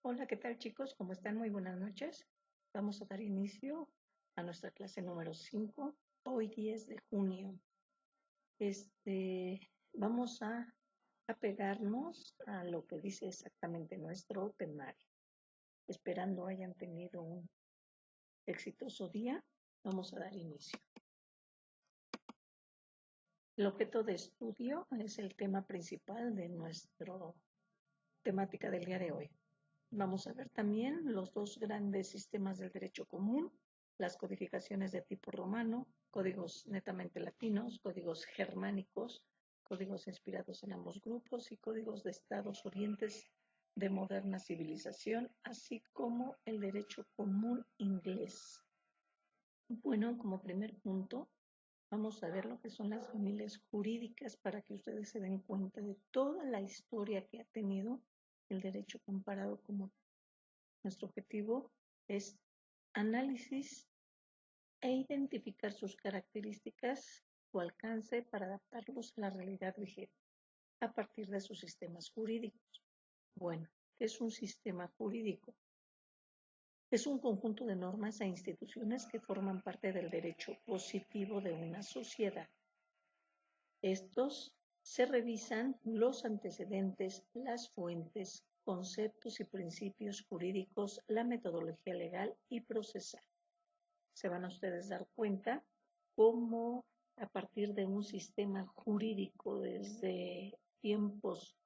Hola, ¿qué tal chicos? ¿Cómo están? Muy buenas noches. Vamos a dar inicio a nuestra clase número 5, hoy 10 de junio. Vamos a apegarnos a lo que dice exactamente nuestro temario. Esperando hayan tenido un exitoso día, vamos a dar inicio. El objeto de estudio es el tema principal de nuestra temática del día de hoy. Vamos a ver también los dos grandes sistemas del derecho común, las codificaciones de tipo romano, códigos netamente latinos, códigos germánicos, códigos inspirados en ambos grupos y códigos de estados orientes de moderna civilización, así como el derecho común inglés. Bueno, como primer punto, vamos a ver lo que son las familias jurídicas para que ustedes se den cuenta de toda la historia que ha tenido el derecho comparado como nuestro objetivo es análisis e identificar sus características, su alcance para adaptarlos a la realidad vigente a partir de sus sistemas jurídicos. Bueno, ¿qué es un sistema jurídico? Es un conjunto de normas e instituciones que forman parte del derecho positivo de una sociedad. Estos se revisan los antecedentes, las fuentes, conceptos y principios jurídicos, la metodología legal y procesal. Se van a ustedes dar cuenta cómo a partir de un sistema jurídico desde tiempos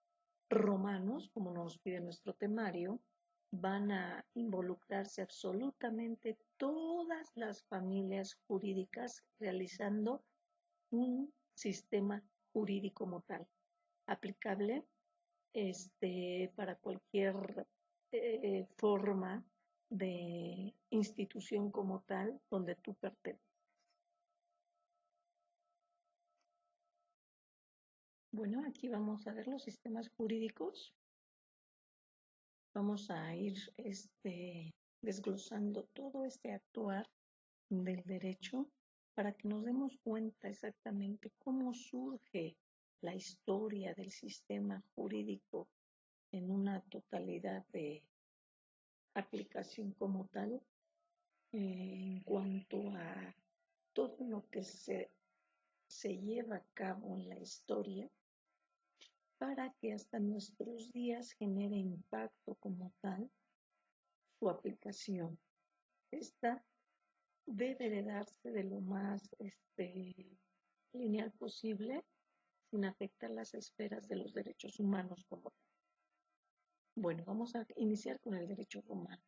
romanos, como nos pide nuestro temario, van a involucrarse absolutamente todas las familias jurídicas realizando un sistema jurídico como tal, aplicable para cualquier forma de institución como tal donde tú perteneces. Bueno, aquí vamos a ver los sistemas jurídicos. Vamos a ir desglosando todo este actuar del derecho para que nos demos cuenta exactamente cómo surge la historia del sistema jurídico en una totalidad de aplicación como tal, en cuanto a todo lo que se lleva a cabo en la historia para que hasta nuestros días genere impacto como tal su aplicación. Esta debe de darse de lo más lineal posible sin afectar las esferas de los derechos humanos como tal. Bueno, vamos a iniciar con el derecho romano.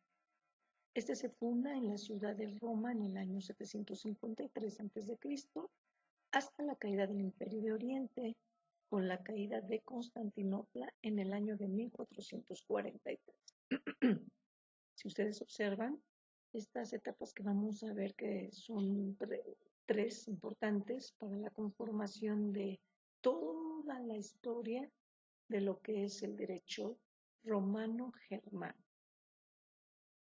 Este se funda en la ciudad de Roma en el año 753 a.C. hasta la caída del Imperio de Oriente, con la caída de Constantinopla en el año de 1443. Si ustedes observan, estas etapas que vamos a ver que son tres importantes para la conformación de toda la historia de lo que es el derecho romano-germano.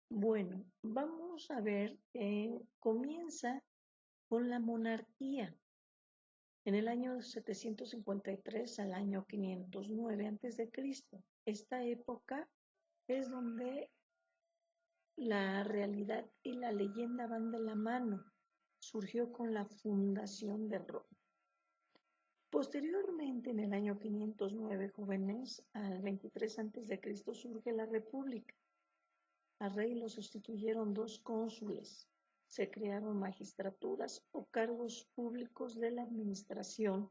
Bueno, vamos a ver que comienza con la monarquía. En el año 753 al año 509 a.C. Esta época es donde la realidad y la leyenda van de la mano. Surgió con la fundación de Roma. Posteriormente, en el año 509, jóvenes, al 23 a.C., surge la República. Al rey lo sustituyeron dos cónsules. Se crearon magistraturas o cargos públicos de la administración.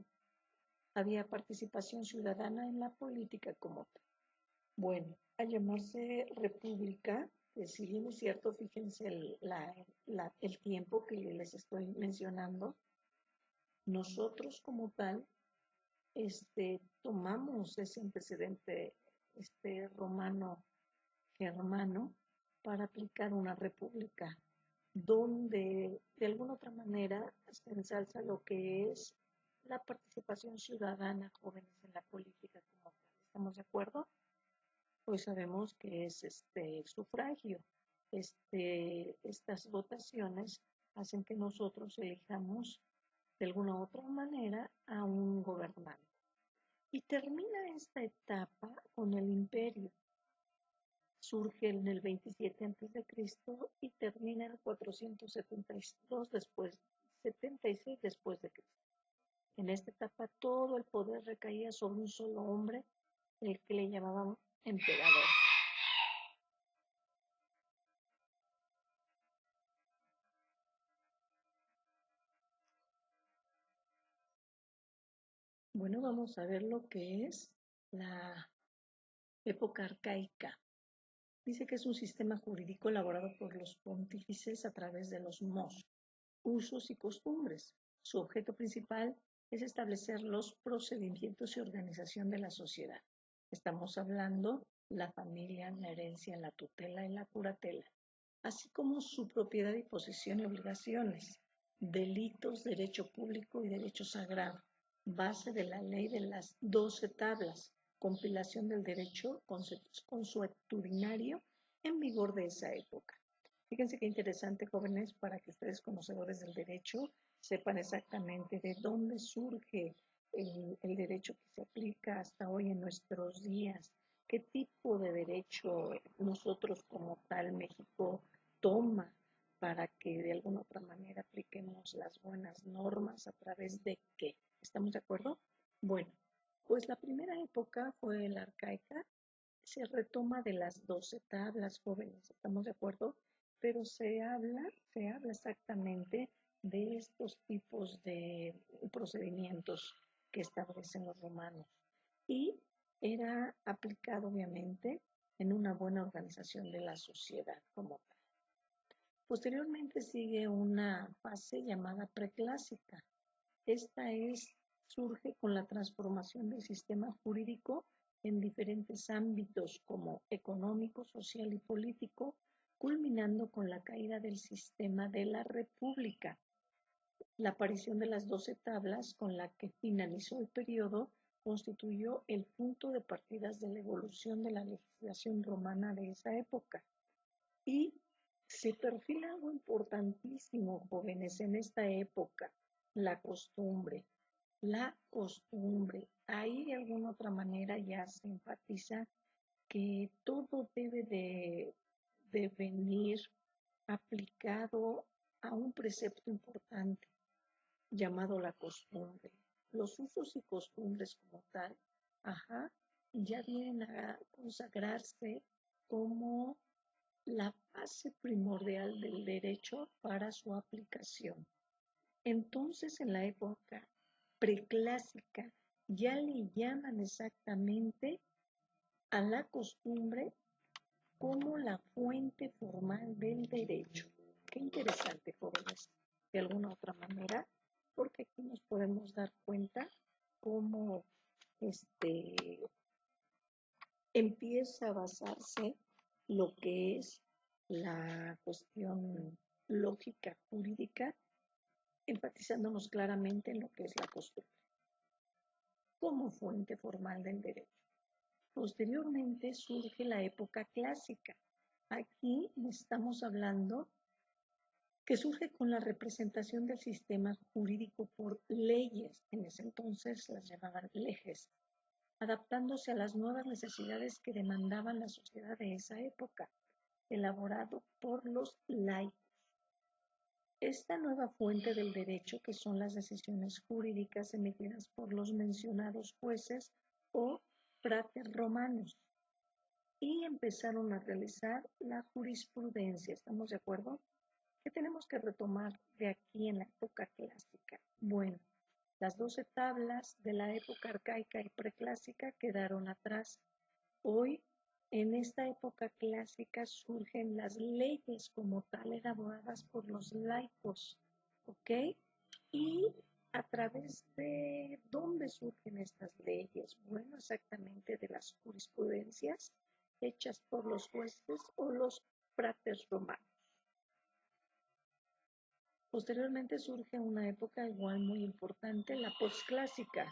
Había participación ciudadana en la política como tal. Bueno, al llamarse república, que si bien es cierto, fíjense el tiempo que les estoy mencionando, nosotros como tal, tomamos ese antecedente romano germano para aplicar una república, donde de alguna otra manera se ensalza lo que es la participación ciudadana, jóvenes, en la política como tal. ¿Estamos de acuerdo? Pues sabemos que es el sufragio. Estas votaciones hacen que nosotros elijamos de alguna u otra manera a un gobernante. Y termina esta etapa con el imperio. surge en el 27 a.C. y termina en el 472 76 después de Cristo. En esta etapa todo el poder recaía sobre un solo hombre, el que le llamaban emperador. Bueno, vamos a ver lo que es la época arcaica. Dice que es un sistema jurídico elaborado por los pontífices a través de los mos, usos y costumbres. Su objeto principal es establecer los procedimientos y organización de la sociedad. Estamos hablando la familia, la herencia, la tutela y la curatela, así como su propiedad y posesión y obligaciones, delitos, derecho público y derecho sagrado, base de la ley de las 12 tablas, compilación del derecho consuetudinario en vigor de esa época. Fíjense qué interesante, jóvenes, para que ustedes, conocedores del derecho, sepan exactamente de dónde surge el derecho que se aplica hasta hoy en nuestros días, qué tipo de derecho nosotros como tal México toma para que de alguna otra manera apliquemos las buenas normas a través de qué. ¿Estamos de acuerdo? Bueno, pues la primera época fue la arcaica, se retoma de las 12 tablas, jóvenes, ¿estamos de acuerdo? Pero se habla exactamente de estos tipos de procedimientos que establecen los romanos y era aplicado obviamente en una buena organización de la sociedad como tal. Posteriormente sigue una fase llamada preclásica. Esta surge con la transformación del sistema jurídico en diferentes ámbitos como económico, social y político, culminando con la caída del sistema de la República. La aparición de las 12 tablas con la que finalizó el periodo constituyó el punto de partida de la evolución de la legislación romana de esa época. Y se perfila algo importantísimo, jóvenes, en esta época, la costumbre. La costumbre. Ahí de alguna otra manera ya se enfatiza que todo debe de venir aplicado a un precepto importante llamado la costumbre. Los usos y costumbres como tal, ajá, ya vienen a consagrarse como la base primordial del derecho para su aplicación. Entonces, en la época preclásica, ya le llaman exactamente a la costumbre como la fuente formal del derecho. Qué interesante, jóvenes, de alguna otra manera, porque aquí nos podemos dar cuenta cómo empieza a basarse lo que es la cuestión lógica jurídica, enfatizándonos claramente en lo que es la costumbre como fuente formal del derecho. Posteriormente surge la época clásica. Aquí estamos hablando que surge con la representación del sistema jurídico por leyes, en ese entonces las llamaban leyes, adaptándose a las nuevas necesidades que demandaban la sociedad de esa época, elaborado por los laicos. Esta nueva fuente del derecho, que son las decisiones jurídicas emitidas por los mencionados jueces o fratres romanos, y empezaron a realizar la jurisprudencia. ¿Estamos de acuerdo? ¿Qué tenemos que retomar de aquí en la época clásica? Bueno, las 12 tablas de la época arcaica y preclásica quedaron atrás. Hoy, en esta época clásica, surgen las leyes como tal elaboradas por los laicos, ¿ok? Y a través de dónde surgen estas leyes. Bueno, exactamente de las jurisprudencias hechas por los jueces o los fratres romanos. Posteriormente surge una época igual muy importante, la posclásica.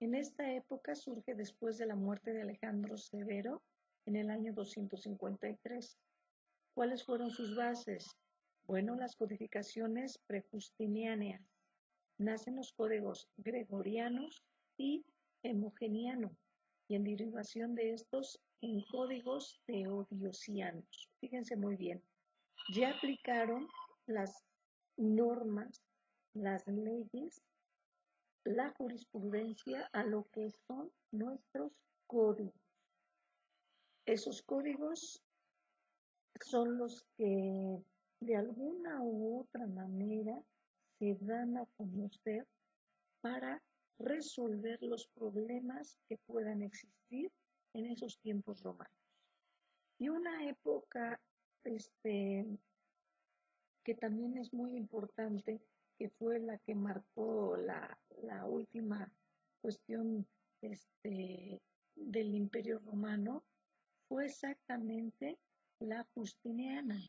En esta época surge después de la muerte de Alejandro Severo en el año 253. ¿Cuáles fueron sus bases? Bueno, las codificaciones prejustinianas. Nacen los códigos gregorianos y hemogeniano. y en derivación de estos en códigos teodosianos. Fíjense muy bien, ya aplicaron las normas, las leyes, la jurisprudencia a lo que son nuestros códigos. Esos códigos son los que de alguna u otra manera se dan a conocer para resolver los problemas que puedan existir en esos tiempos romanos. Y una época que también es muy importante, que fue la que marcó la última cuestión del Imperio Romano, fue exactamente la Justiniana.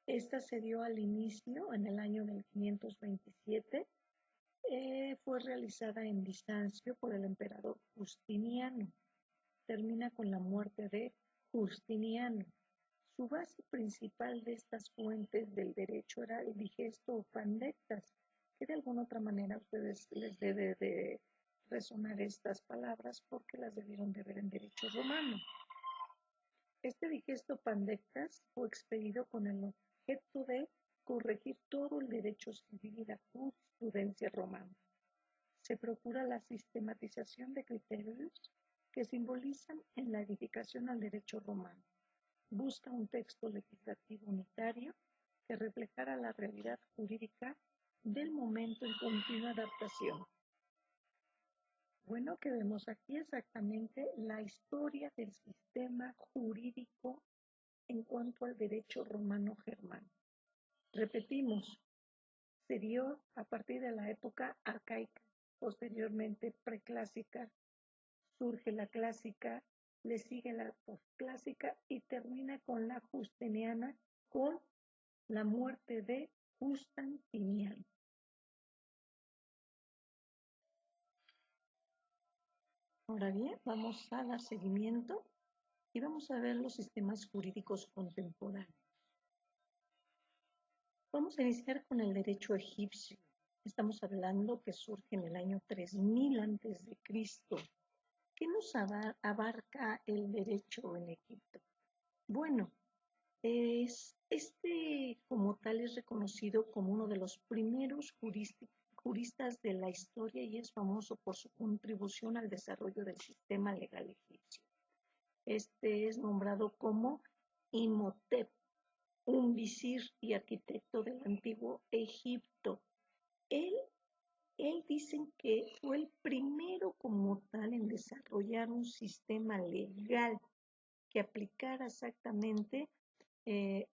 Esta se dio al inicio, en el año del 527, fue realizada en Bizancio por el emperador Justiniano. Termina con la muerte de Justiniano. Su base principal de estas fuentes del derecho era el digesto pandectas, que de alguna otra manera a ustedes les debe de resonar estas palabras porque las debieron de ver en derecho romano. Este digesto pandectas fue expedido con el objeto de corregir todo el derecho civil y la jurisprudencia romana. Se procura la sistematización de criterios que simbolizan en la edificación al derecho romano. Busca un texto legislativo unitario que reflejara la realidad jurídica del momento en continua adaptación. Bueno, que vemos aquí exactamente la historia del sistema jurídico en cuanto al derecho romano germano. Repetimos, se dio a partir de la época arcaica, posteriormente preclásica, surge la clásica, le sigue la posclásica y termina con la justiniana, con la muerte de Justiniano. Ahora bien, vamos a dar seguimiento y vamos a ver los sistemas jurídicos contemporáneos. Vamos a iniciar con el derecho egipcio. Estamos hablando que surge en el año 3000 a.C. ¿Qué nos abarca el derecho en Egipto? Bueno, como tal es reconocido como uno de los primeros juristas de la historia y es famoso por su contribución al desarrollo del sistema legal egipcio. Este es nombrado como Imhotep, un visir y arquitecto del antiguo Egipto. Él dicen que fue el primero como tal en desarrollar un sistema legal que aplicara exactamente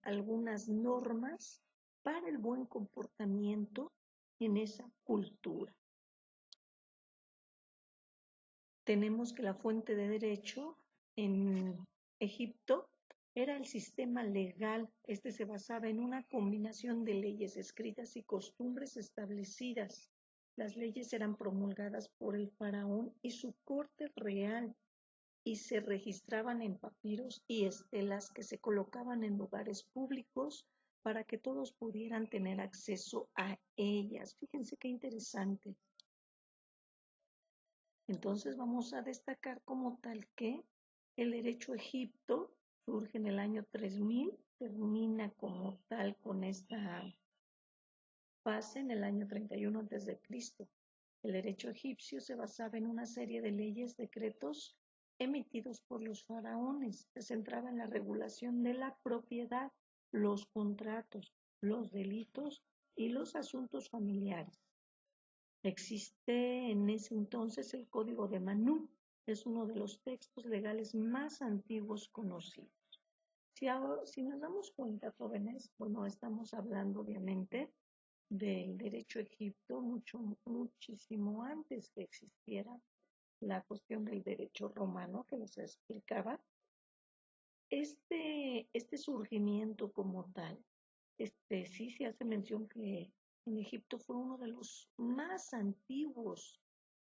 algunas normas para el buen comportamiento en esa cultura. Tenemos que la fuente de derecho en Egipto era el sistema legal. Este se basaba en una combinación de leyes escritas y costumbres establecidas. Las leyes eran promulgadas por el faraón y su corte real y se registraban en papiros y estelas que se colocaban en lugares públicos para que todos pudieran tener acceso a ellas. Fíjense qué interesante. Entonces vamos a destacar como tal que el derecho egipto surge en el año 3000, termina como tal con esta fase en el año 31 a.C. El derecho egipcio se basaba en una serie de leyes, decretos emitidos por los faraones. Se centraba en la regulación de la propiedad, los contratos, los delitos y los asuntos familiares. Existe en ese entonces el Código de Manú, es uno de los textos legales más antiguos conocidos. Si nos damos cuenta, jóvenes, bueno, estamos hablando obviamente del derecho egipto muchísimo antes que existiera la cuestión del derecho romano que les explicaba. Este surgimiento como tal, sí se hace mención que en Egipto fue uno de los más antiguos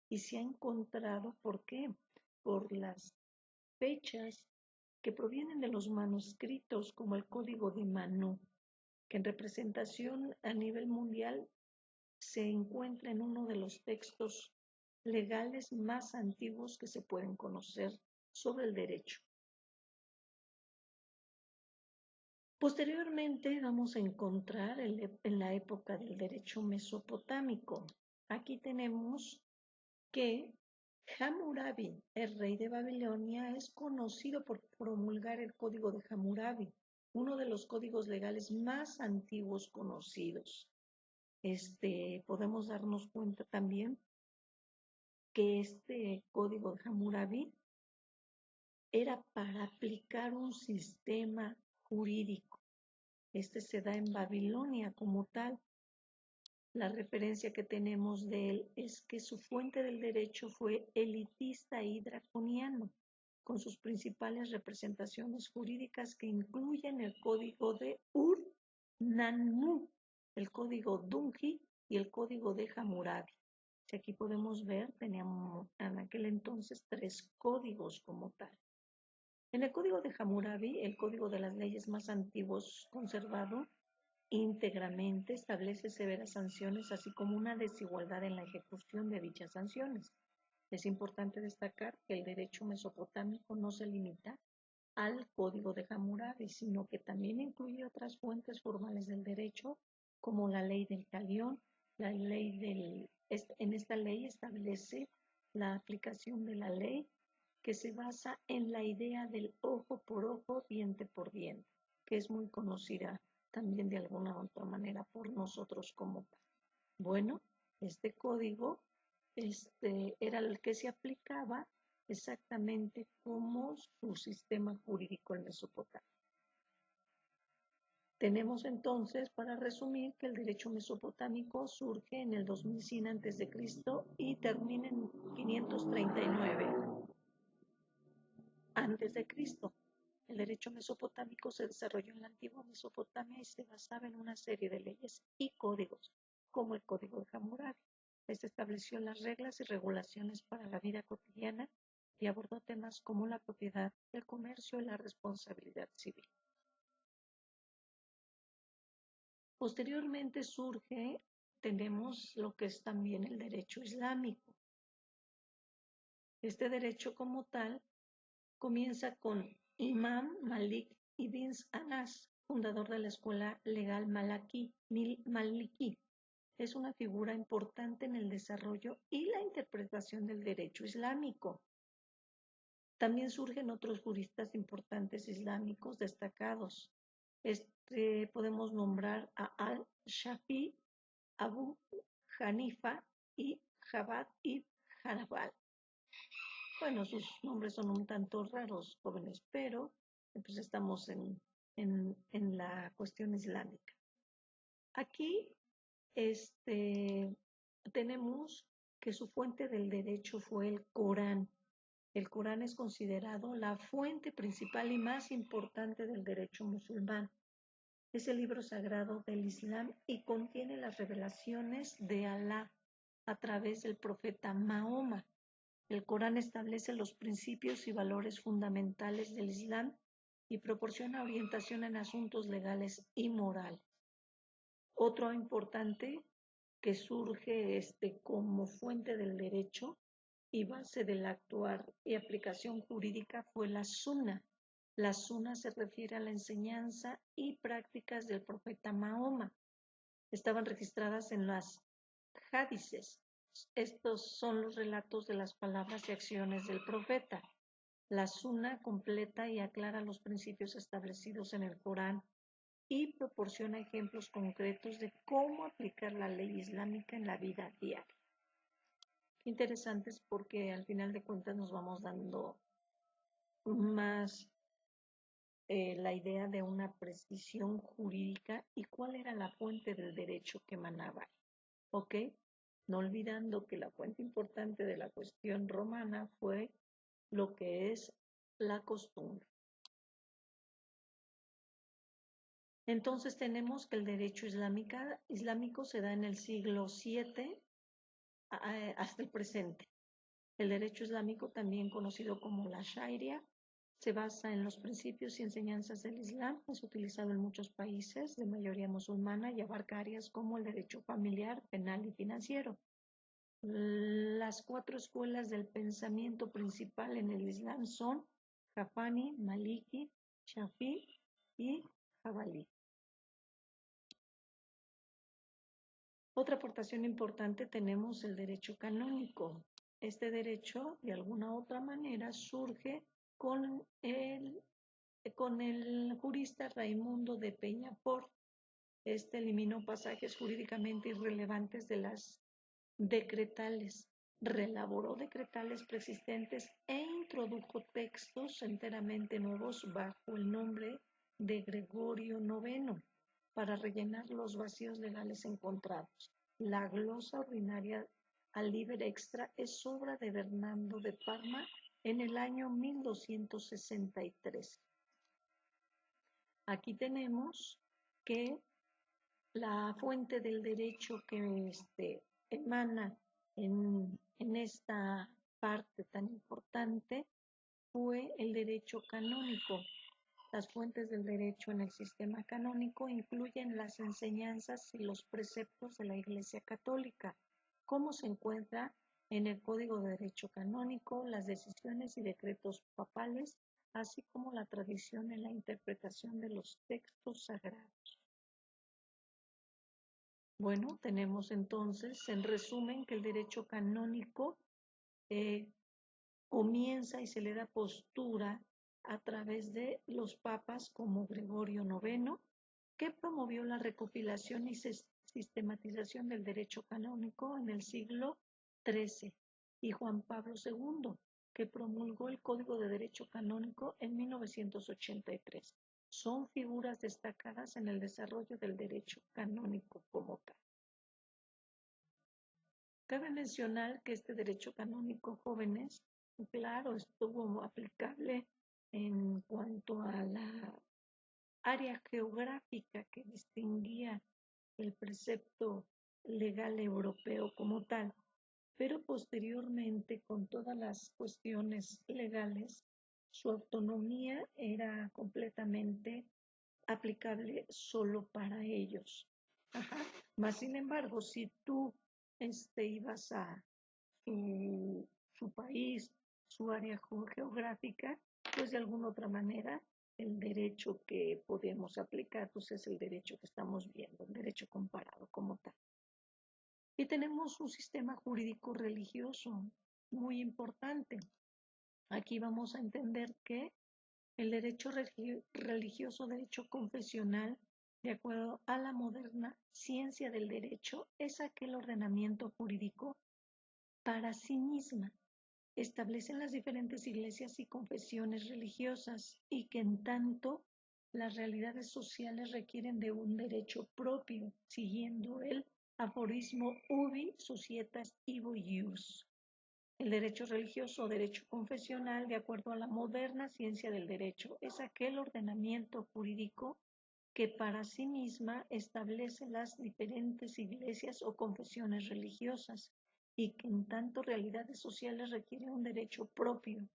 y se ha encontrado, ¿por qué? Por las fechas que provienen de los manuscritos como el Código de Manú, que en representación a nivel mundial se encuentra en uno de los textos legales más antiguos que se pueden conocer sobre el derecho. Posteriormente vamos a encontrar en la época del derecho mesopotámico. Aquí tenemos que Hammurabi, el rey de Babilonia, es conocido por promulgar el Código de Hammurabi, uno de los códigos legales más antiguos conocidos. Podemos darnos cuenta también que este Código de Hammurabi era para aplicar un sistema jurídico. Este se da en Babilonia como tal. La referencia que tenemos de él es que su fuente del derecho fue elitista y draconiano, con sus principales representaciones jurídicas que incluyen el Código de Ur-Nanmu, el Código Dungi y el Código de Hammurabi. Aquí podemos ver, teníamos en aquel entonces 3 códigos como tal. En el Código de Hammurabi, el código de las leyes más antiguos conservado, íntegramente establece severas sanciones, así como una desigualdad en la ejecución de dichas sanciones. Es importante destacar que el derecho mesopotámico no se limita al Código de Hammurabi, sino que también incluye otras fuentes formales del derecho, como la ley del talión. En esta ley establece la aplicación de la ley que se basa en la idea del ojo por ojo, diente por diente, que es muy conocida también de alguna otra manera por nosotros como tal. Bueno, este código era el que se aplicaba exactamente como su sistema jurídico en Mesopotamia. Tenemos entonces, para resumir, que el derecho mesopotámico surge en el 2100 a.C. y termina en 539 a.C. El derecho mesopotámico se desarrolló en la antigua Mesopotamia y se basaba en una serie de leyes y códigos, como el Código de Hammurabi. Este estableció las reglas y regulaciones para la vida cotidiana y abordó temas como la propiedad, el comercio y la responsabilidad civil. Posteriormente tenemos lo que es también el derecho islámico. Este derecho como tal comienza con Imam Malik ibn Anas, fundador de la escuela legal maliki. Es una figura importante en el desarrollo y la interpretación del derecho islámico. También surgen otros juristas importantes islámicos destacados. Podemos nombrar a Al-Shafi, Abu Hanifa y Jabad ibn Hanbal. Bueno, sus nombres son un tanto raros, jóvenes, pero pues estamos en la cuestión islámica. Aquí tenemos que su fuente del derecho fue el Corán. El Corán es considerado la fuente principal y más importante del derecho musulmán. Es el libro sagrado del Islam y contiene las revelaciones de Alá a través del profeta Mahoma. El Corán establece los principios y valores fundamentales del Islam y proporciona orientación en asuntos legales y morales. Otro importante que surge como fuente del derecho y base del actuar y aplicación jurídica fue la Sunna. La Sunna se refiere a la enseñanza y prácticas del profeta Mahoma. Estaban registradas en las hadices. Estos son los relatos de las palabras y acciones del profeta. La Sunna completa y aclara los principios establecidos en el Corán y proporciona ejemplos concretos de cómo aplicar la ley islámica en la vida diaria. Interesantes porque al final de cuentas nos vamos dando más la idea de una precisión jurídica y cuál era la fuente del derecho que emanaba. ¿Ok? No olvidando que la fuente importante de la cuestión romana fue lo que es la costumbre. Entonces tenemos que el derecho islámico se da en el siglo VII hasta el presente. El derecho islámico, también conocido como la Sharia, se basa en los principios y enseñanzas del Islam. Es utilizado en muchos países de mayoría musulmana y abarca áreas como el derecho familiar, penal y financiero. Las 4 escuelas del pensamiento principal en el Islam son Jafani, Maliki, Shafi y Jabalí. Otra aportación importante tenemos el derecho canónico. Este derecho, de alguna otra manera, surge con el jurista Raimundo de Peñafort. Este eliminó pasajes jurídicamente irrelevantes de las decretales, reelaboró decretales preexistentes e introdujo textos enteramente nuevos bajo el nombre de Gregorio IX para rellenar los vacíos legales encontrados. La glosa ordinaria al liber extra es obra de Bernardo de Parma en el año 1263. Aquí tenemos que la fuente del derecho que emana en esta parte tan importante fue el derecho canónico. Las fuentes del derecho en el sistema canónico incluyen las enseñanzas y los preceptos de la Iglesia Católica, como se encuentra en el Código de Derecho Canónico, las decisiones y decretos papales, así como la tradición en la interpretación de los textos sagrados. Bueno, tenemos entonces, en resumen, que el derecho canónico comienza y se le da postura a través de los papas como Gregorio IX, que promovió la recopilación y sistematización del derecho canónico en el siglo XIII, y Juan Pablo II, que promulgó el Código de Derecho Canónico en 1983. Son figuras destacadas en el desarrollo del derecho canónico como tal. Cabe mencionar que este derecho canónico, jóvenes, claro, estuvo aplicable en cuanto a la área geográfica que distinguía el precepto legal europeo como tal, pero posteriormente, con todas las cuestiones legales, su autonomía era completamente aplicable solo para ellos. Más sin embargo, si tú ibas a su país, su área geográfica, pues de alguna otra manera el derecho que podemos aplicar pues es el derecho que estamos viendo, el derecho comparado como tal. Y tenemos un sistema jurídico religioso muy importante. Aquí vamos a entender que el derecho religioso, derecho confesional, de acuerdo a la moderna ciencia del derecho, es aquel ordenamiento jurídico para sí misma. Establecen las diferentes iglesias y confesiones religiosas y que en tanto las realidades sociales requieren de un derecho propio, siguiendo el aforismo ubi societas ibo ius. El derecho religioso o derecho confesional, de acuerdo a la moderna ciencia del derecho, es aquel ordenamiento jurídico que para sí misma establece las diferentes iglesias o confesiones religiosas y que en tanto realidades sociales requiere un derecho propio,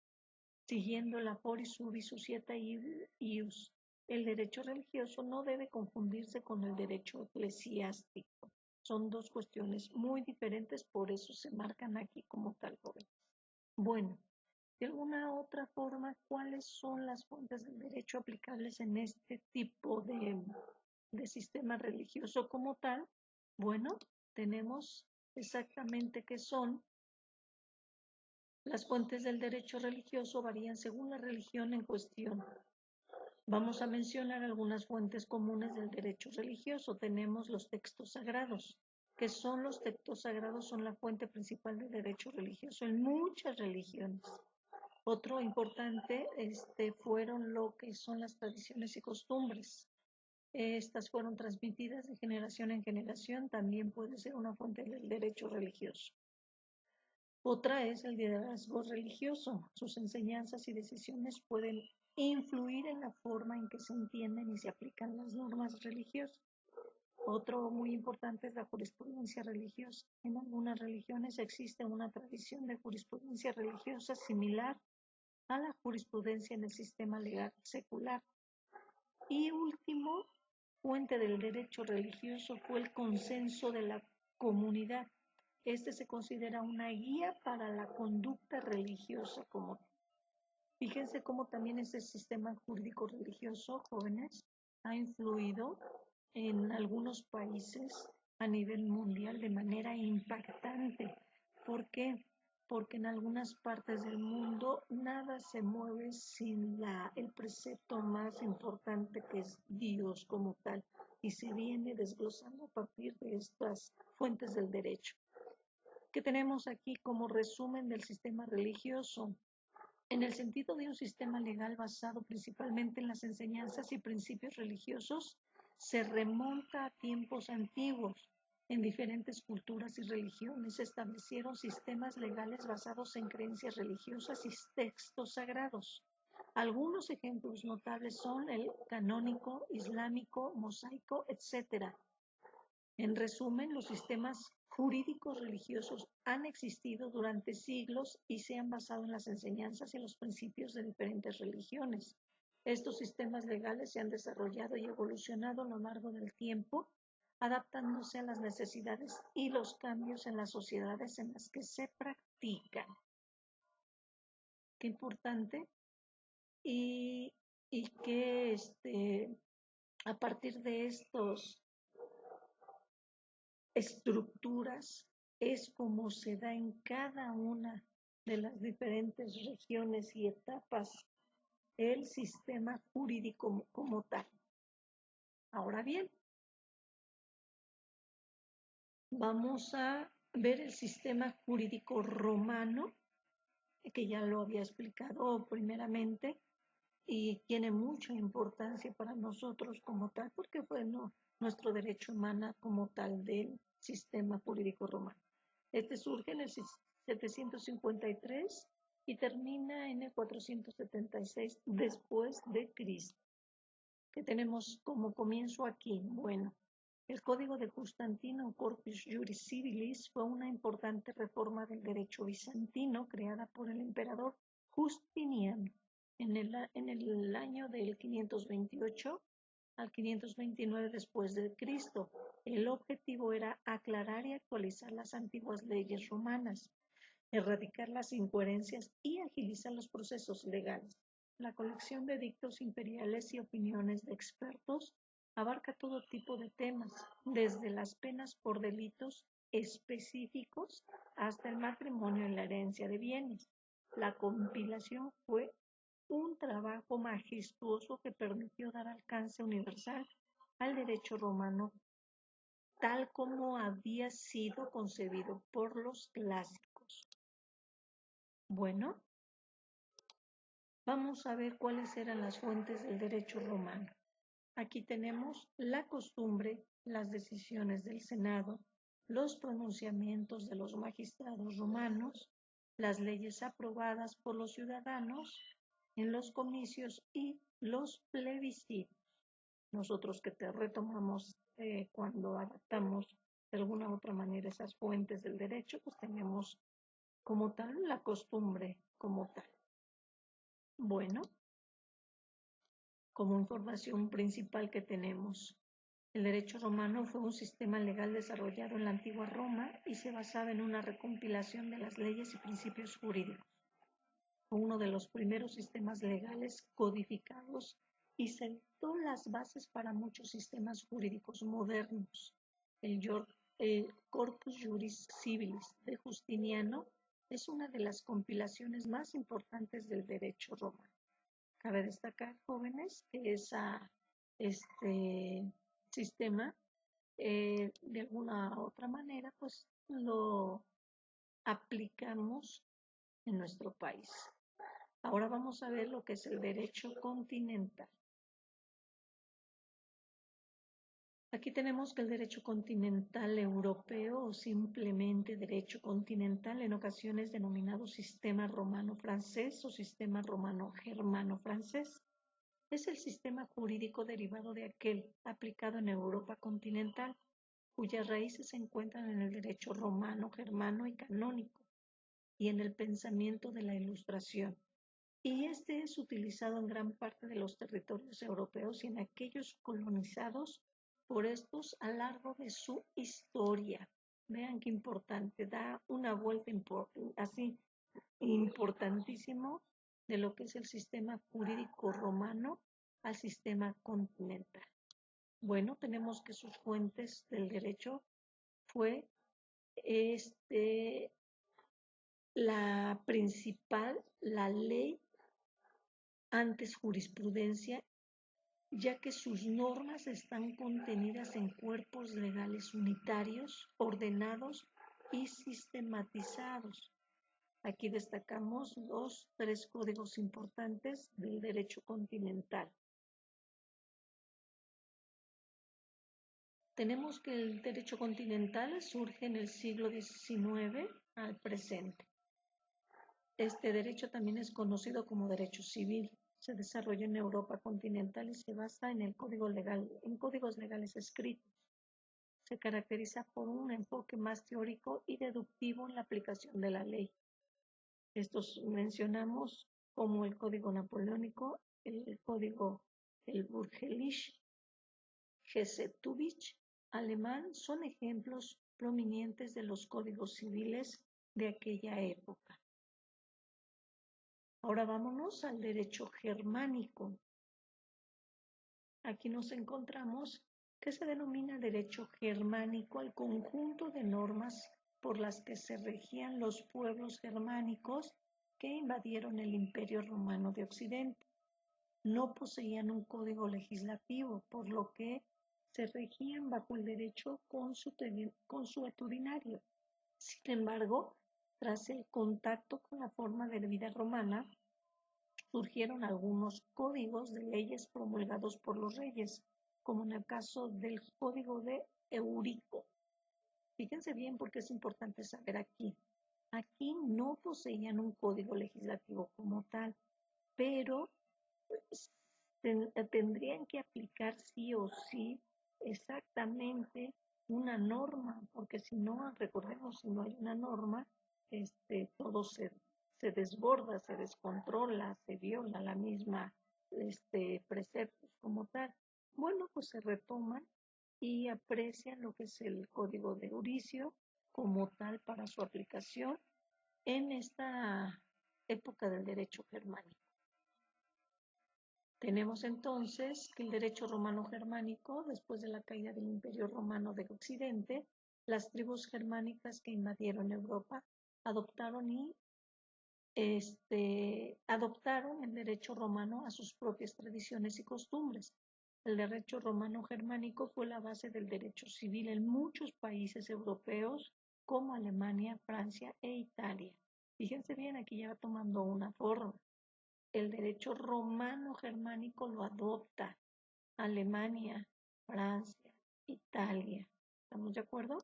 siguiendo la foris ubi societa ius. El derecho religioso no debe confundirse con el derecho eclesiástico. Son dos cuestiones muy diferentes, por eso se marcan aquí como tal, joven. Bueno, de alguna otra forma, ¿cuáles son las fuentes del derecho aplicables en este tipo de sistema religioso como tal? Bueno, tenemos exactamente qué son. Las fuentes del derecho religioso varían según la religión en cuestión. Vamos a mencionar algunas fuentes comunes del derecho religioso. Tenemos los textos sagrados. ¿Qué son los textos sagrados? Son la fuente principal del derecho religioso en muchas religiones. Otro importante fueron lo que son las tradiciones y costumbres. Estas fueron transmitidas de generación en generación. También puede ser una fuente del derecho religioso. Otra es el liderazgo religioso. Sus enseñanzas y decisiones pueden influir en la forma en que se entienden y se aplican las normas religiosas. Otro muy importante es la jurisprudencia religiosa. En algunas religiones existe una tradición de jurisprudencia religiosa similar a la jurisprudencia en el sistema legal secular. Y último, fuente del derecho religioso fue el consenso de la comunidad. Este se considera una guía para la conducta religiosa como tal. Fíjense cómo también este sistema jurídico religioso, jóvenes, ha influido en algunos países a nivel mundial de manera impactante. ¿Por qué? Porque en algunas partes del mundo nada se mueve sin el precepto más importante que es Dios como tal, y se viene desglosando a partir de estas fuentes del derecho. ¿Qué tenemos aquí como resumen del sistema religioso? En el sentido de un sistema legal basado principalmente en las enseñanzas y principios religiosos, se remonta a tiempos antiguos. En diferentes culturas y religiones se establecieron sistemas legales basados en creencias religiosas y textos sagrados. Algunos ejemplos notables son el canónico, islámico, mosaico, etc. En resumen, los sistemas jurídicos religiosos han existido durante siglos y se han basado en las enseñanzas y los principios de diferentes religiones. Estos sistemas legales se han desarrollado y evolucionado a lo largo del tiempo, adaptándose a las necesidades y los cambios en las sociedades en las que se practican. Qué importante. Y, y que a partir de estos estructuras es como se da en cada una de las diferentes regiones y etapas el sistema jurídico como tal. Ahora bien, vamos a ver el sistema jurídico romano, que ya lo había explicado primeramente, y tiene mucha importancia para nosotros como tal, porque fue nuestro derecho emana como tal del sistema jurídico romano. Este surge en el 753 y termina en el 476 después de Cristo. ¿Qué tenemos como comienzo aquí? Bueno, el Código de Constantino, Corpus Juris Civilis, fue una importante reforma del derecho bizantino creada por el emperador Justiniano en el año del 528 al 529 después de Cristo. El objetivo era aclarar y actualizar las antiguas leyes romanas, erradicar las incoherencias y agilizar los procesos legales. La colección de edictos imperiales y opiniones de expertos abarca todo tipo de temas, desde las penas por delitos específicos hasta el matrimonio y la herencia de bienes. La compilación fue un trabajo majestuoso que permitió dar alcance universal al derecho romano tal como había sido concebido por los clásicos. Bueno, vamos a ver cuáles eran las fuentes del derecho romano. Aquí tenemos la costumbre, las decisiones del Senado, los pronunciamientos de los magistrados romanos, las leyes aprobadas por los ciudadanos en los comicios y los plebiscitos. Nosotros que te retomamos cuando adaptamos de alguna u otra manera esas fuentes del derecho, pues tenemos como tal la costumbre como tal. Bueno, como información principal que tenemos, el derecho romano fue un sistema legal desarrollado en la antigua Roma y se basaba en una recompilación de las leyes y principios jurídicos. Fue uno de los primeros sistemas legales codificados y sentó las bases para muchos sistemas jurídicos modernos. El Corpus Juris Civilis de Justiniano es una de las compilaciones más importantes del derecho romano. Cabe destacar, jóvenes, que este sistema, de alguna otra manera, pues lo aplicamos en nuestro país. Ahora vamos a ver lo que es el derecho continental. Aquí tenemos que el derecho continental europeo o simplemente derecho continental, en ocasiones denominado sistema romano-francés o sistema romano-germano-francés, es el sistema jurídico derivado de aquel aplicado en Europa continental, cuyas raíces se encuentran en el derecho romano, germano y canónico, y en el pensamiento de la Ilustración. Y este es utilizado en gran parte de los territorios europeos y en aquellos colonizados por estos a lo largo de su historia. Vean qué importante, da una vuelta así importantísimo de lo que es el sistema jurídico romano al sistema continental. Bueno, tenemos que sus fuentes del derecho fue este, la principal, la ley, antes jurisprudencia, ya que sus normas están contenidas en cuerpos legales unitarios, ordenados y sistematizados. Aquí destacamos tres códigos importantes del derecho continental. Tenemos que el derecho continental surge en el siglo XIX al presente. Este derecho también es conocido como derecho civil. Se desarrolló en Europa continental y se basa en el código legal, en códigos legales escritos. Se caracteriza por un enfoque más teórico y deductivo en la aplicación de la ley. Estos mencionamos como el código napoleónico, el código el Bürgerlich Gesetzbuch alemán son ejemplos prominentes de los códigos civiles de aquella época. Ahora vámonos al derecho germánico. Aquí nos encontramos que se denomina derecho germánico al conjunto de normas por las que se regían los pueblos germánicos que invadieron el Imperio Romano de Occidente. No poseían un código legislativo, por lo que se regían bajo el derecho consuetudinario. Sin embargo, tras el contacto con la forma de vida romana, surgieron algunos códigos de leyes promulgados por los reyes, como en el caso del Código de Eurico. Fíjense bien porque es importante saber aquí. Aquí no poseían un código legislativo como tal, pero tendrían que aplicar sí o sí exactamente una norma, porque si no, recordemos, si no hay una norma, todo se desborda, se descontrola, se viola la misma preceptos como tal. Bueno, pues se retoman y aprecian lo que es el código de Euricio como tal para su aplicación en esta época del derecho germánico. Tenemos entonces que el derecho romano germánico, después de la caída del Imperio Romano de Occidente, las tribus germánicas que invadieron Europa adoptaron adoptaron el derecho romano a sus propias tradiciones y costumbres. El derecho romano germánico fue la base del derecho civil en muchos países europeos como Alemania, Francia e Italia. Fíjense bien, aquí ya va tomando una forma. El derecho romano germánico lo adopta Alemania, Francia, Italia. ¿Estamos de acuerdo?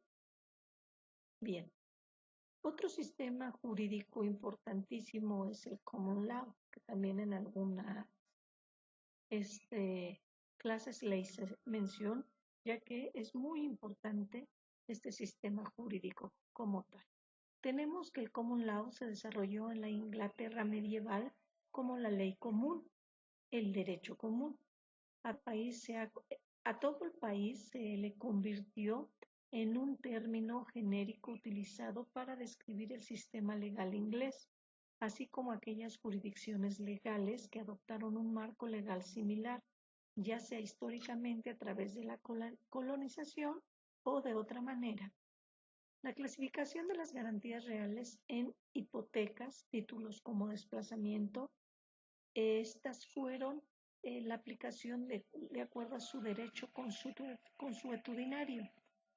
Bien. Otro sistema jurídico importantísimo es el common law, que también en algunas clases le hice mención, ya que es muy importante este sistema jurídico como tal. Tenemos que el common law se desarrolló en la Inglaterra medieval como la ley común, el derecho común. A todo el país se le convirtió en un término genérico utilizado para describir el sistema legal inglés, así como aquellas jurisdicciones legales que adoptaron un marco legal similar, ya sea históricamente a través de la colonización o de otra manera. La clasificación de las garantías reales en hipotecas, títulos como desplazamiento, estas fueron la aplicación de acuerdo a su derecho consuetudinario.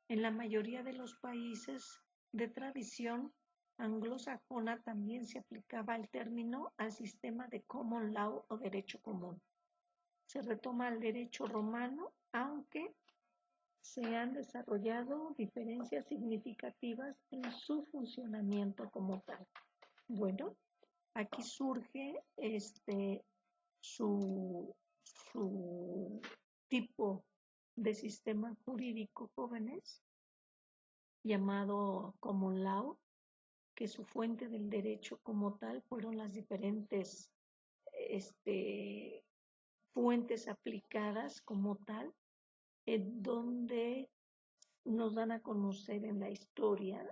En la mayoría de los países de tradición anglosajona también se aplicaba el término al sistema de common law o derecho común. Se retoma el derecho romano, aunque se han desarrollado diferencias significativas en su funcionamiento como tal. Bueno, aquí surge su, su tipo de sistema jurídico, jóvenes, llamado common law, que su fuente del derecho como tal fueron las diferentes fuentes aplicadas como tal, en donde nos dan a conocer en la historia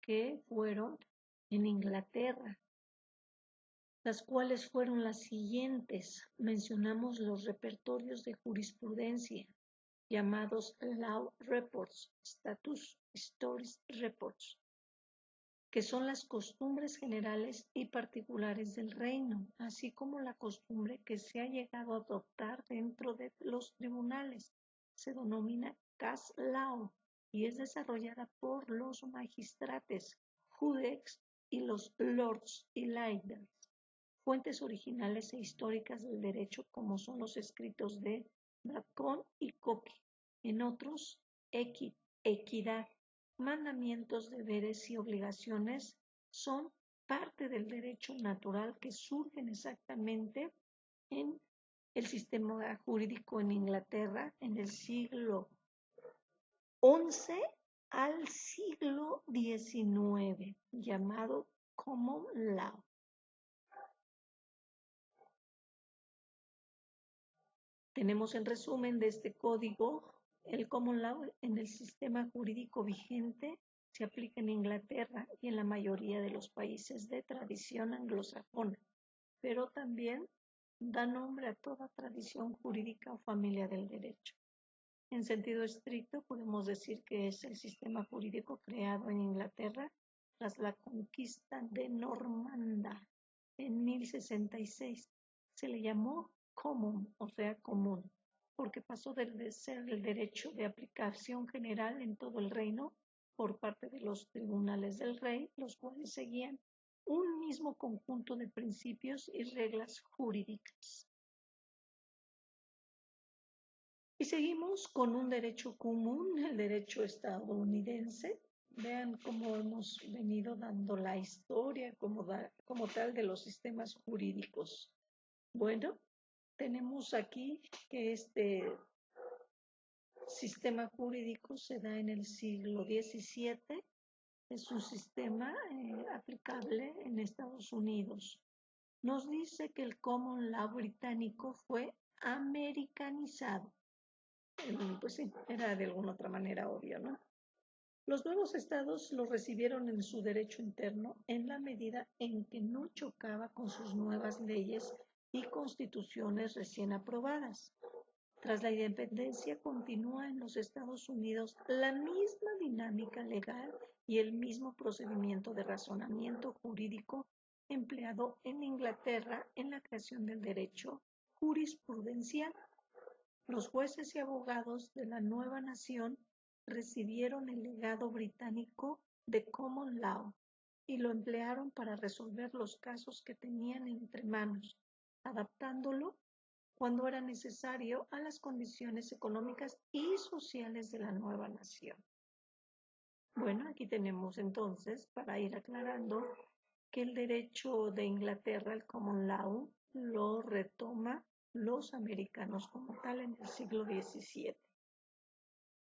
que fueron en Inglaterra, las cuales fueron las siguientes. Mencionamos los repertorios de jurisprudencia, llamados Law Reports, Status Stories Reports, que son las costumbres generales y particulares del reino, así como la costumbre que se ha llegado a adoptar dentro de los tribunales. Se denomina Case Law y es desarrollada por los magistrates, judex y los lords y leiders. Fuentes originales e históricas del derecho como son los escritos de Bacon y Cooke. En otros, equidad, mandamientos, deberes y obligaciones son parte del derecho natural que surgen exactamente en el sistema jurídico en Inglaterra en el siglo XI al siglo XIX, llamado Common Law. Tenemos en resumen de este código: el Common Law en el sistema jurídico vigente se aplica en Inglaterra y en la mayoría de los países de tradición anglosajona, pero también da nombre a toda tradición jurídica o familia del derecho. En sentido estricto, podemos decir que es el sistema jurídico creado en Inglaterra tras la conquista de Normandía en 1066. Se le llamó common, o sea, común, porque pasó de ser el derecho de aplicación general en todo el reino por parte de los tribunales del rey, los cuales seguían un mismo conjunto de principios y reglas jurídicas. Y seguimos con un derecho común, el derecho estadounidense. Vean cómo hemos venido dando la historia como tal de los sistemas jurídicos. Bueno, tenemos aquí que este sistema jurídico se da en el siglo XVII. Es un sistema aplicable en Estados Unidos. Nos dice que el common law británico fue americanizado. Pues sí, era de alguna otra manera obvio, ¿no? Los nuevos estados lo recibieron en su derecho interno en la medida en que no chocaba con sus nuevas leyes y constituciones recién aprobadas. Tras la independencia continúa en los Estados Unidos la misma dinámica legal y el mismo procedimiento de razonamiento jurídico empleado en Inglaterra en la creación del derecho jurisprudencial. Los jueces y abogados de la nueva nación recibieron el legado británico de Common Law y lo emplearon para resolver los casos que tenían entre manos, adaptándolo cuando era necesario a las condiciones económicas y sociales de la nueva nación. Bueno, aquí tenemos entonces, para ir aclarando, que el derecho de Inglaterra, el Common Law, lo retoma los americanos como tal en el siglo XVII.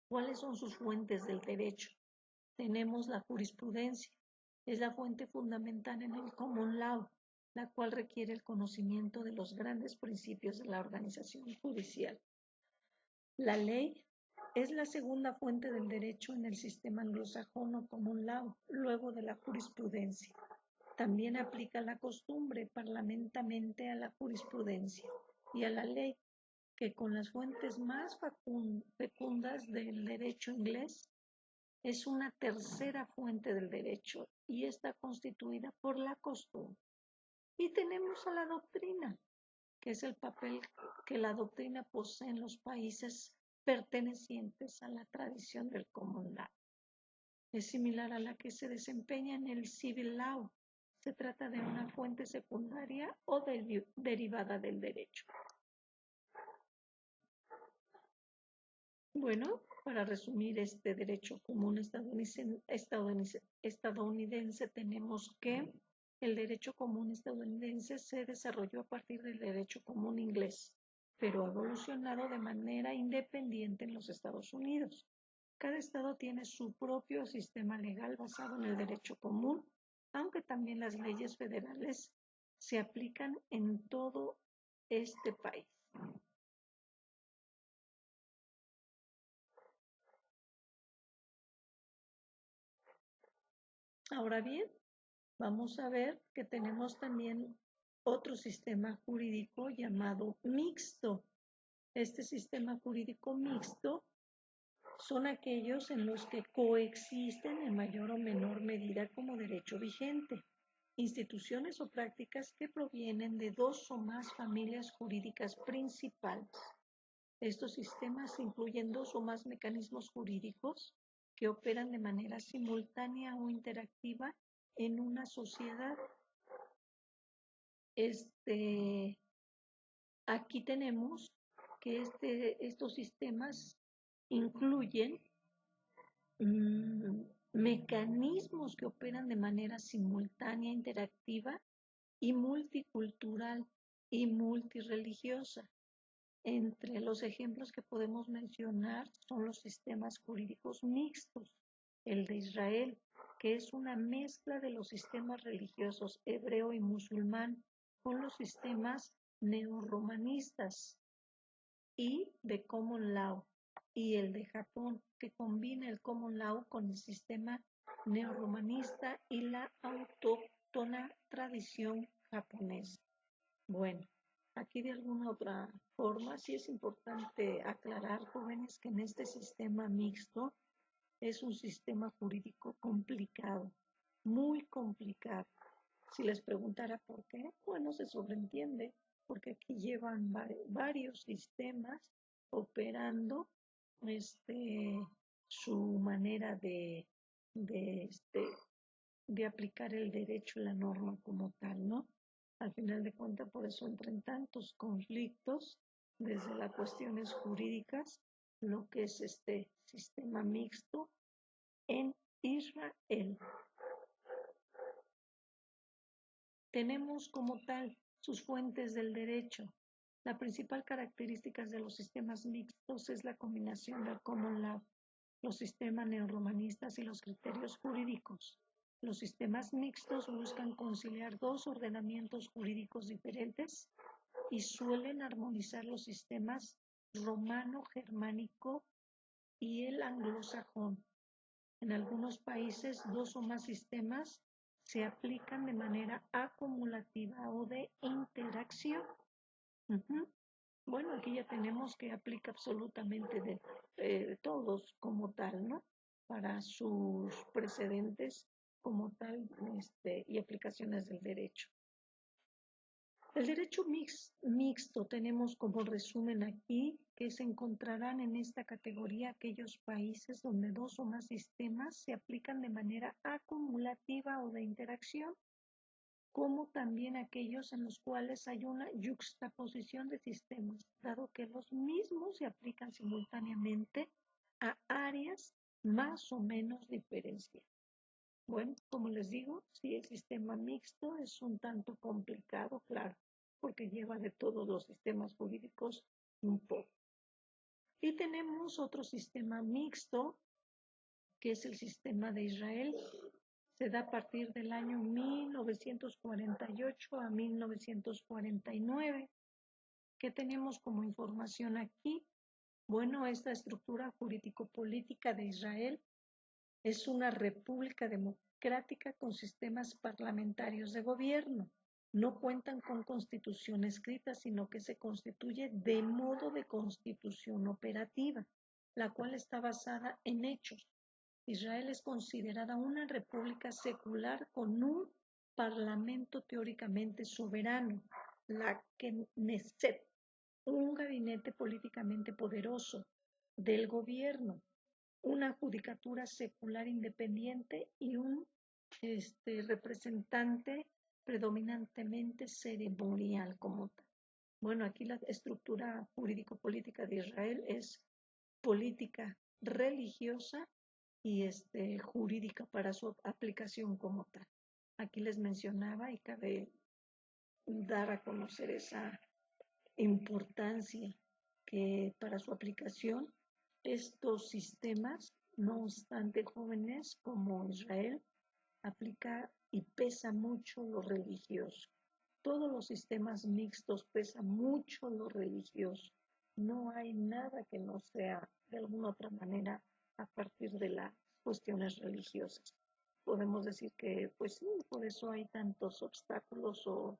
¿Cuáles son sus fuentes del derecho? Tenemos la jurisprudencia, es la fuente fundamental en el Common Law, la cual requiere el conocimiento de los grandes principios de la organización judicial. La ley es la segunda fuente del derecho en el sistema anglosajón o Common Law, luego de la jurisprudencia. También aplica la costumbre parlamentamente a la jurisprudencia y a la ley, que con las fuentes más fecundas del derecho inglés es una tercera fuente del derecho y está constituida por la costumbre. Y tenemos a la doctrina, que es el papel que la doctrina posee en los países pertenecientes a la tradición del common law. Es similar a la que se desempeña en el civil law. Se trata de una fuente secundaria o derivada del derecho. Bueno, para resumir este derecho común estadounidense, tenemos que el derecho común estadounidense se desarrolló a partir del derecho común inglés, pero ha evolucionado de manera independiente en los Estados Unidos. Cada estado tiene su propio sistema legal basado en el derecho común, aunque también las leyes federales se aplican en todo este país. Ahora bien, vamos a ver que tenemos también otro sistema jurídico llamado mixto. Este sistema jurídico mixto son aquellos en los que coexisten en mayor o menor medida como derecho vigente, instituciones o prácticas que provienen de dos o más familias jurídicas principales. Estos sistemas incluyen dos o más mecanismos jurídicos que operan de manera simultánea o interactiva en una sociedad. Aquí tenemos que estos sistemas incluyen mecanismos que operan de manera simultánea, interactiva y multicultural y multireligiosa. Entre los ejemplos que podemos mencionar son los sistemas jurídicos mixtos, el de Israel, que es una mezcla de los sistemas religiosos hebreo y musulmán con los sistemas neorromanistas y de common law, y el de Japón, que combina el common law con el sistema neorromanista y la autóctona tradición japonesa. Bueno, aquí de alguna otra forma sí es importante aclarar, jóvenes, que en este sistema mixto es un sistema jurídico complicado, muy complicado. Si les preguntara por qué, bueno, se sobreentiende, porque aquí llevan varios sistemas operando su manera de aplicar el derecho y la norma como tal, ¿no? Al final de cuentas, por eso entran tantos conflictos desde las cuestiones jurídicas, lo que es este sistema mixto en Israel. Tenemos como tal sus fuentes del derecho. La principal característica de los sistemas mixtos es la combinación del common law, los sistemas neorromanistas y los criterios jurídicos. Los sistemas mixtos buscan conciliar dos ordenamientos jurídicos diferentes y suelen armonizar los sistemas romano-germánico y el anglosajón. En algunos países, dos o más sistemas se aplican de manera acumulativa o de interacción. Bueno, aquí ya tenemos que aplica absolutamente de todos como tal, ¿no? Para sus precedentes como tal y aplicaciones del derecho. El derecho mixto tenemos como resumen aquí que se encontrarán en esta categoría aquellos países donde dos o más sistemas se aplican de manera acumulativa o de interacción, como también aquellos en los cuales hay una yuxtaposición de sistemas, dado que los mismos se aplican simultáneamente a áreas más o menos diferenciadas. Bueno, como les digo, sí, el sistema mixto es un tanto complicado, claro, porque lleva de todos los sistemas jurídicos un poco. Y tenemos otro sistema mixto, que es el sistema de Israel. Se da a partir del año 1948 a 1949. ¿Qué tenemos como información aquí? Bueno, esta estructura jurídico-política de Israel es una república democrática con sistemas parlamentarios de gobierno. No cuentan con constitución escrita, sino que se constituye de modo de constitución operativa, la cual está basada en hechos. Israel es considerada una república secular con un parlamento teóricamente soberano, la Knesset, un gabinete políticamente poderoso del gobierno, una judicatura secular independiente y un representante predominantemente ceremonial como tal. Bueno, aquí la estructura jurídico-política de Israel es política religiosa y jurídica para su aplicación como tal. Aquí les mencionaba y cabe dar a conocer esa importancia que para su aplicación estos sistemas, no obstante jóvenes como Israel, aplica y pesa mucho lo religioso. Todos los sistemas mixtos pesa mucho lo religioso. No hay nada que no sea de alguna otra manera a partir de las cuestiones religiosas. podemos decir que, pues sí, por eso hay tantos obstáculos o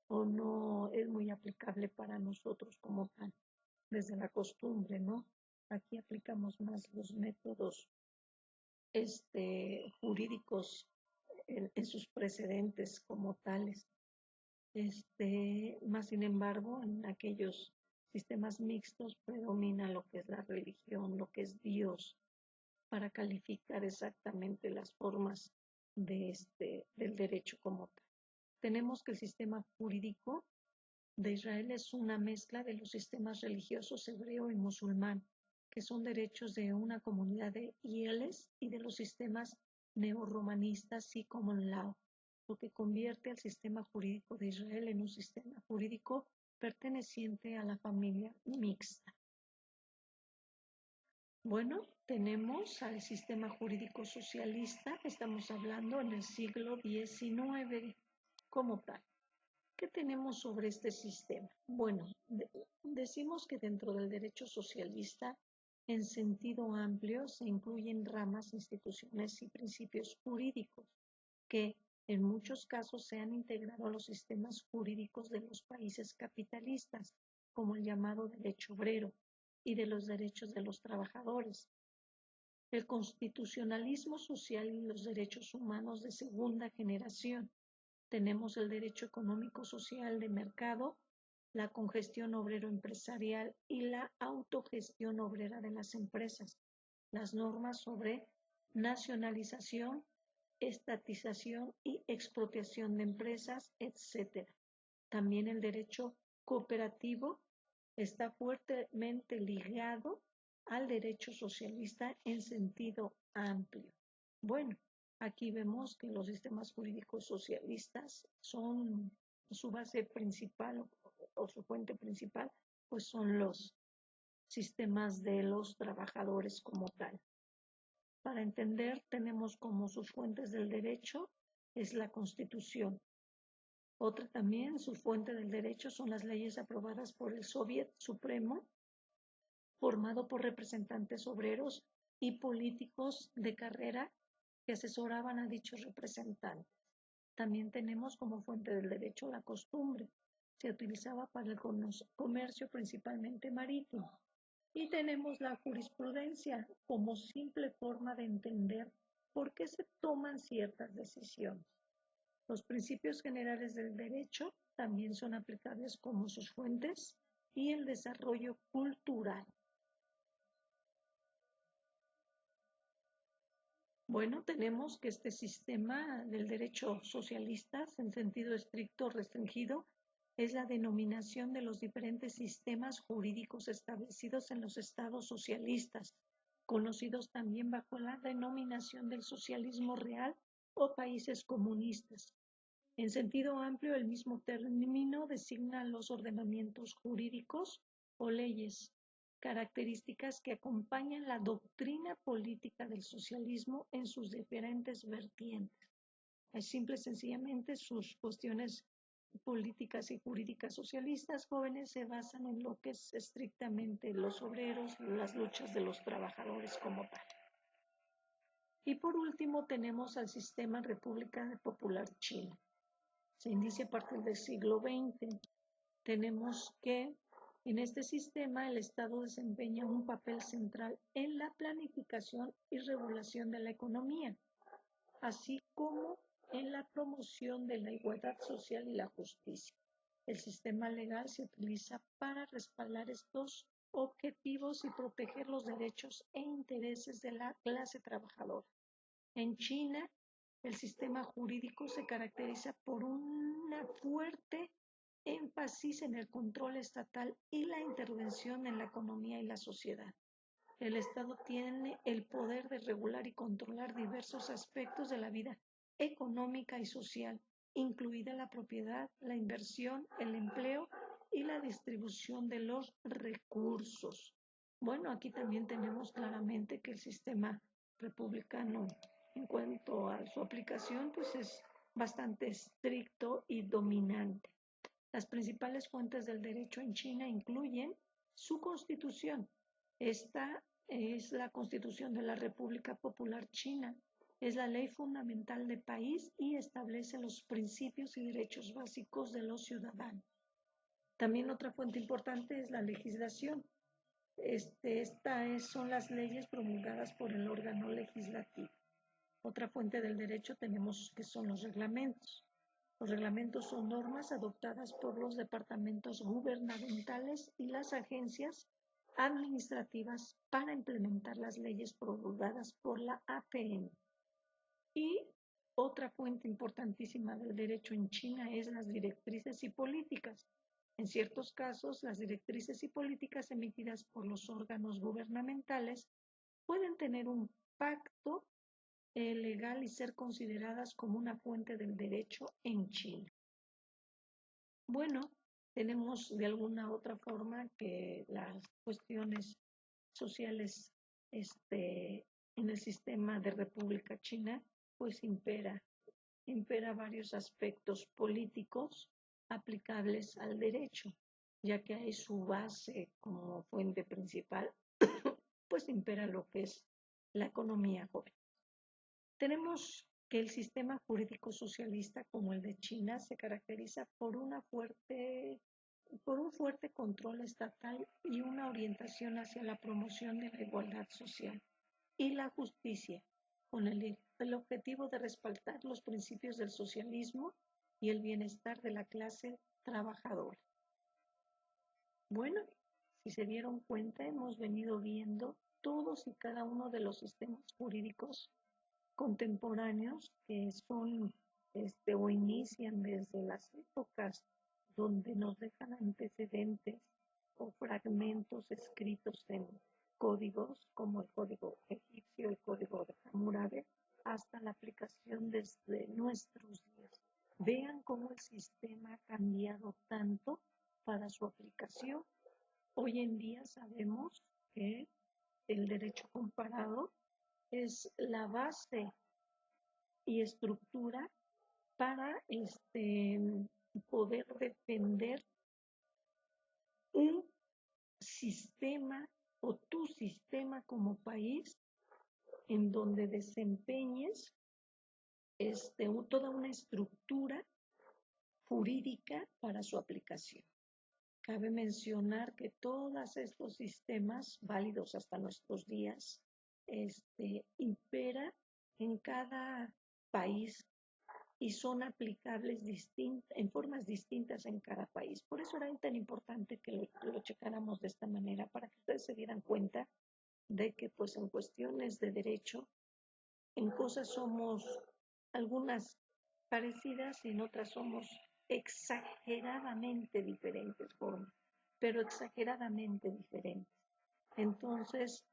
no es muy aplicable para nosotros como tal, desde la costumbre, ¿no? Aquí aplicamos más los métodos jurídicos en sus precedentes como tales. Más sin embargo, en aquellos sistemas mixtos predomina lo que es la religión, lo que es Dios, para calificar exactamente las formas del derecho como tal. Tenemos que el sistema jurídico de Israel es una mezcla de los sistemas religiosos hebreo y musulmán, que son derechos de una comunidad de fieles y de los sistemas neorromanistas y common law, lo que convierte al sistema jurídico de Israel en un sistema jurídico perteneciente a la familia mixta. Bueno, tenemos al sistema jurídico socialista, estamos hablando en el siglo XIX como tal. ¿Qué tenemos sobre este sistema? Bueno, decimos que dentro del derecho socialista, en sentido amplio, se incluyen ramas, instituciones y principios jurídicos que en muchos casos se han integrado a los sistemas jurídicos de los países capitalistas, como el llamado derecho obrero y de los derechos de los trabajadores. El constitucionalismo social y los derechos humanos de segunda generación. Tenemos el derecho económico social de mercado, la congestión obrero-empresarial y la autogestión obrera de las empresas, las normas sobre nacionalización, estatización y expropiación de empresas, etc. También el derecho cooperativo está fuertemente ligado al derecho socialista en sentido amplio. Bueno, aquí vemos que los sistemas jurídicos socialistas son su base principal o su fuente principal, pues son los sistemas de los trabajadores como tal. Para entender, tenemos como sus fuentes del derecho es la Constitución. Otra también, su fuente del derecho son las leyes aprobadas por el Soviet Supremo, formado por representantes obreros y políticos de carrera que asesoraban a dichos representantes. También tenemos como fuente del derecho la costumbre. Se utilizaba para el comercio principalmente marítimo. Y tenemos la jurisprudencia como simple forma de entender por qué se toman ciertas decisiones. Los principios generales del derecho también son aplicables como sus fuentes y el desarrollo cultural. Bueno, tenemos que este sistema del derecho socialista, en sentido estricto restringido, es la denominación de los diferentes sistemas jurídicos establecidos en los estados socialistas, conocidos también bajo la denominación del socialismo real o países comunistas. En sentido amplio, el mismo término designa los ordenamientos jurídicos o leyes, características que acompañan la doctrina política del socialismo en sus diferentes vertientes. Simple y sencillamente sus cuestiones políticas y jurídicas socialistas jóvenes se basan en lo que es estrictamente los obreros, las luchas de los trabajadores como tal. Y por último tenemos al sistema República Popular China. Se inicia a partir del siglo XX. Tenemos que en este sistema el Estado desempeña un papel central en la planificación y regulación de la economía, así como en la promoción de la igualdad social y la justicia. El sistema legal se utiliza para respaldar estos objetivos y proteger los derechos e intereses de la clase trabajadora. En China, el sistema jurídico se caracteriza por una fuerte énfasis en el control estatal y la intervención en la economía y la sociedad. El Estado tiene el poder de regular y controlar diversos aspectos de la vida económica y social, incluida la propiedad, la inversión, el empleo y la distribución de los recursos. Bueno, aquí también tenemos claramente que el sistema republicano, en cuanto a su aplicación, pues es bastante estricto y dominante. Las principales fuentes del derecho en China incluyen su constitución. Esta es la Constitución de la República Popular China. Es la ley fundamental del país y establece los principios y derechos básicos de los ciudadanos. También otra fuente importante es la legislación. Estas son las leyes promulgadas por el órgano legislativo. Otra fuente del derecho tenemos que son los reglamentos. Los reglamentos son normas adoptadas por los departamentos gubernamentales y las agencias administrativas para implementar las leyes promulgadas por la APN. Y otra fuente importantísima del derecho en China es las directrices y políticas. En ciertos casos, las directrices y políticas emitidas por los órganos gubernamentales pueden tener un pacto legal y ser consideradas como una fuente del derecho en China. Bueno, tenemos de alguna otra forma que las cuestiones sociales en el sistema de República China, pues impera varios aspectos políticos aplicables al derecho, ya que hay su base como fuente principal, pues impera lo que es la economía joven. Tenemos que el sistema jurídico socialista como el de China se caracteriza por un fuerte control estatal y una orientación hacia la promoción de la igualdad social y la justicia, con el objetivo de respaldar los principios del socialismo y el bienestar de la clase trabajadora. Bueno, si se dieron cuenta, hemos venido viendo todos y cada uno de los sistemas jurídicos contemporáneos que son o inician desde las épocas donde nos dejan antecedentes o fragmentos escritos en códigos como el código egipcio, el código de Hammurabi, hasta la aplicación desde nuestros días. Vean cómo el sistema ha cambiado tanto para su aplicación. Hoy en día sabemos que el derecho comparado es la base y estructura para poder defender un sistema o tu sistema como país en donde desempeñes toda una estructura jurídica para su aplicación. Cabe mencionar que todos estos sistemas, válidos hasta nuestros días, impera en cada país y son aplicables en formas distintas en cada país. Por eso era tan importante que lo checáramos de esta manera, para que ustedes se dieran cuenta de que pues en cuestiones de derecho, en cosas somos algunas parecidas y en otras somos exageradamente diferentes formas, pero exageradamente diferentes. Entonces,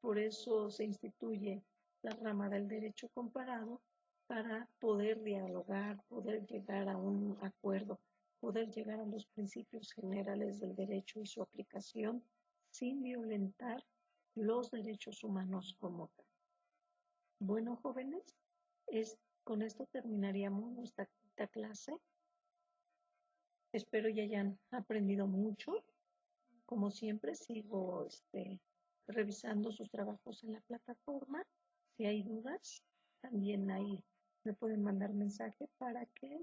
por eso se instituye la rama del derecho comparado, para poder dialogar, poder llegar a un acuerdo, poder llegar a los principios generales del derecho y su aplicación sin violentar los derechos humanos como tal. Bueno, jóvenes, con esto terminaríamos nuestra quinta clase. Espero ya hayan aprendido mucho. Como siempre, sigo revisando sus trabajos en la plataforma. Si hay dudas, también ahí me pueden mandar mensaje para que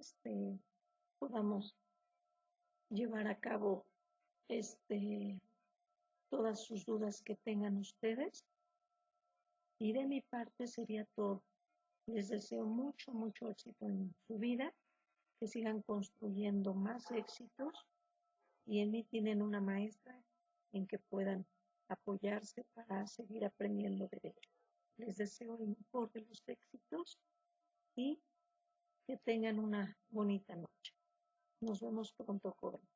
podamos llevar a cabo todas sus dudas que tengan ustedes. Y de mi parte sería todo. Les deseo mucho, mucho éxito en su vida, que sigan construyendo más éxitos, y en mí tienen una maestra en que puedan apoyarse para seguir aprendiendo derecho. Les deseo el mejor de los éxitos y que tengan una bonita noche. Nos vemos pronto, jóvenes.